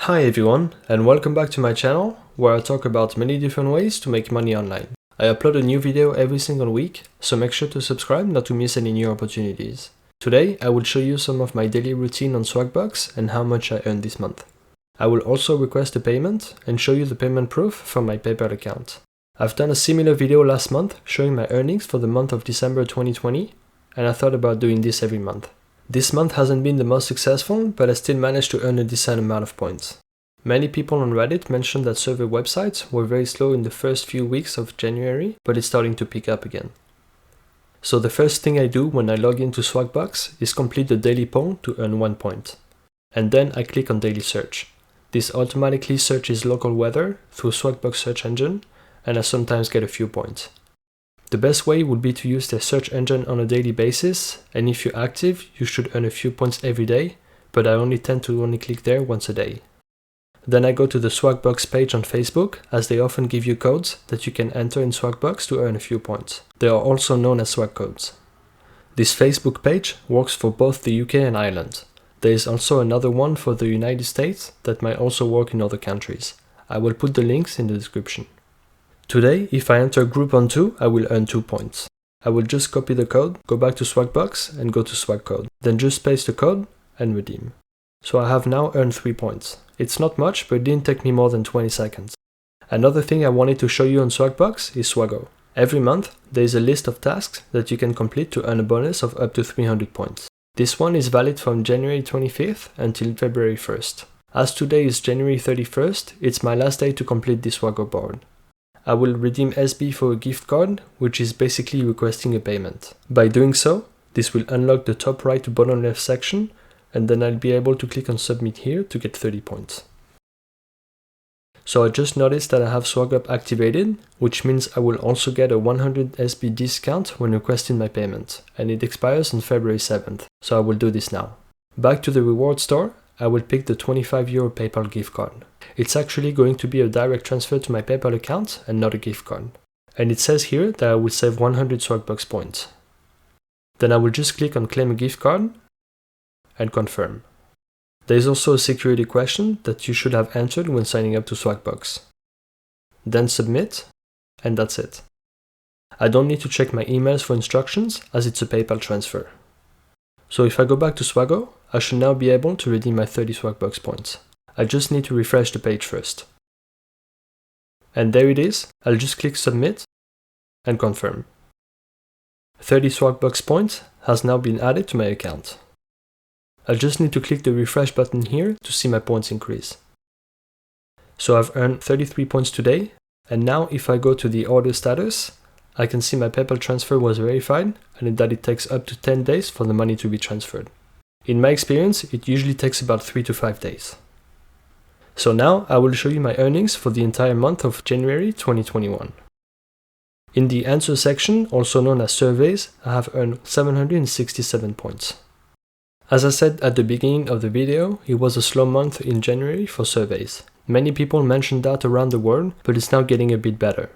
Hi everyone, and welcome back to my channel, where I talk about many different ways to make money online. I upload a new video every single week, so make sure to subscribe not to miss any new opportunities. Today, I will show you some of my daily routine on Swagbucks and how much I earned this month. I will also request a payment and show you the payment proof from my PayPal account. I've done a similar video last month showing my earnings for the month of December 2020, and I thought about doing this every month. This month hasn't been the most successful, but I still managed to earn a decent amount of points. Many people on Reddit mentioned that survey websites were very slow in the first few weeks of January, but it's starting to pick up again. So the first thing I do when I log into Swagbucks is complete the daily poll to earn 1 point. And then I click on daily search. This automatically searches local weather through Swagbucks search engine, and I sometimes get a few points. The best way would be to use their search engine on a daily basis, and if you're active, you should earn a few points every day, but I tend to click there once a day. Then I go to the Swagbucks page on Facebook, as they often give you codes that you can enter in Swagbucks to earn a few points. They are also known as swag codes. This Facebook page works for both the UK and Ireland. There is also another one for the United States that might also work in other countries. I will put the links in the description. Today, if I enter group on 2, I will earn 2 points. I will just copy the code, go back to Swagbucks and go to swag code. Then just paste the code and redeem. So I have now earned 3 points. It's not much, but it didn't take me more than 20 seconds. Another thing I wanted to show you on Swagbucks is Swago. Every month, there is a list of tasks that you can complete to earn a bonus of up to 300 points. This one is valid from January 25th until February 1st. As today is January 31st, it's my last day to complete this Swago board. I will redeem SB for a gift card, which is basically requesting a payment. By doing so, this will unlock the top right to bottom left section, and then I'll be able to click on submit here to get 30 points. So I just noticed that I have SwagUp activated, which means I will also get a 100 SB discount when requesting my payment, and it expires on February 7th, so I will do this now. Back to the reward store, I will pick the €25 PayPal gift card. It's actually going to be a direct transfer to my PayPal account and not a gift card. And it says here that I will save 100 Swagbucks points. Then I will just click on claim a gift card and confirm. There is also a security question that you should have answered when signing up to Swagbucks. Then submit, and that's it. I don't need to check my emails for instructions as it's a PayPal transfer. So if I go back to Swago, I should now be able to redeem my 30 Swagbucks points. I just need to refresh the page first. And there it is. I'll just click submit and confirm. 30 Swagbucks points has now been added to my account. I just need to click the refresh button here to see my points increase. So I've earned 33 points today, and now if I go to the order status, I can see my PayPal transfer was verified and that it takes up to 10 days for the money to be transferred. In my experience, it usually takes about 3 to 5 days. So now I will show you my earnings for the entire month of January 2021. In the answer section, also known as surveys, I have earned 767 points. As I said at the beginning of the video, it was a slow month in January for surveys. Many people mentioned that around the world, but it's now getting a bit better.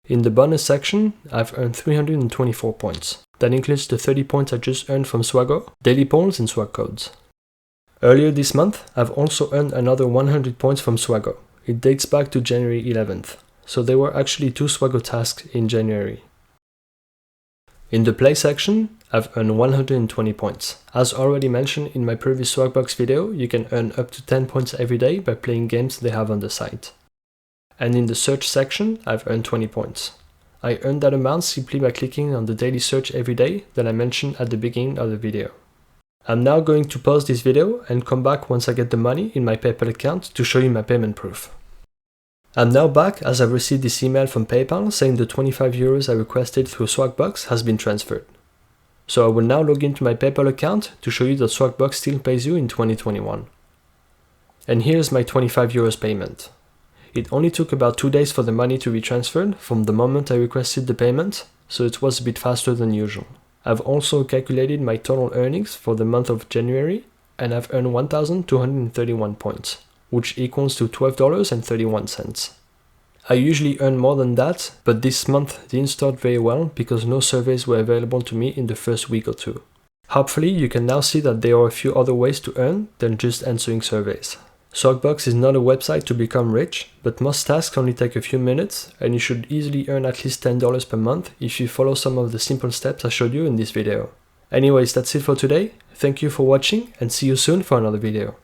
In the bonus section, I've earned 324 points. That includes the 30 points I just earned from Swago, daily polls and swag codes. Earlier this month, I've also earned another 100 points from Swago. It dates back to January 11th, so there were actually 2 Swago tasks in January. In the play section, I've earned 120 points. As already mentioned in my previous Swagbucks video, you can earn up to 10 points every day by playing games they have on the site. And in the search section, I've earned 20 points. I earned that amount simply by clicking on the daily search every day that I mentioned at the beginning of the video. I'm now going to pause this video and come back once I get the money in my PayPal account to show you my payment proof. I'm now back as I've received this email from PayPal saying the €25 I requested through Swagbucks has been transferred. So I will now log into my PayPal account to show you that Swagbucks still pays you in 2021. And here's my €25 payment. It only took about 2 days for the money to be transferred from the moment I requested the payment, so it was a bit faster than usual. I've also calculated my total earnings for the month of January, and I've earned 1,231 points, which equals to $12.31. I usually earn more than that, but this month didn't start very well because no surveys were available to me in the first week or two. Hopefully you can now see that there are a few other ways to earn than just answering surveys. Swagbucks is not a website to become rich, but most tasks only take a few minutes, and you should easily earn at least $10 per month if you follow some of the simple steps I showed you in this video. Anyways, that's it for today. Thank you for watching, and see you soon for another video.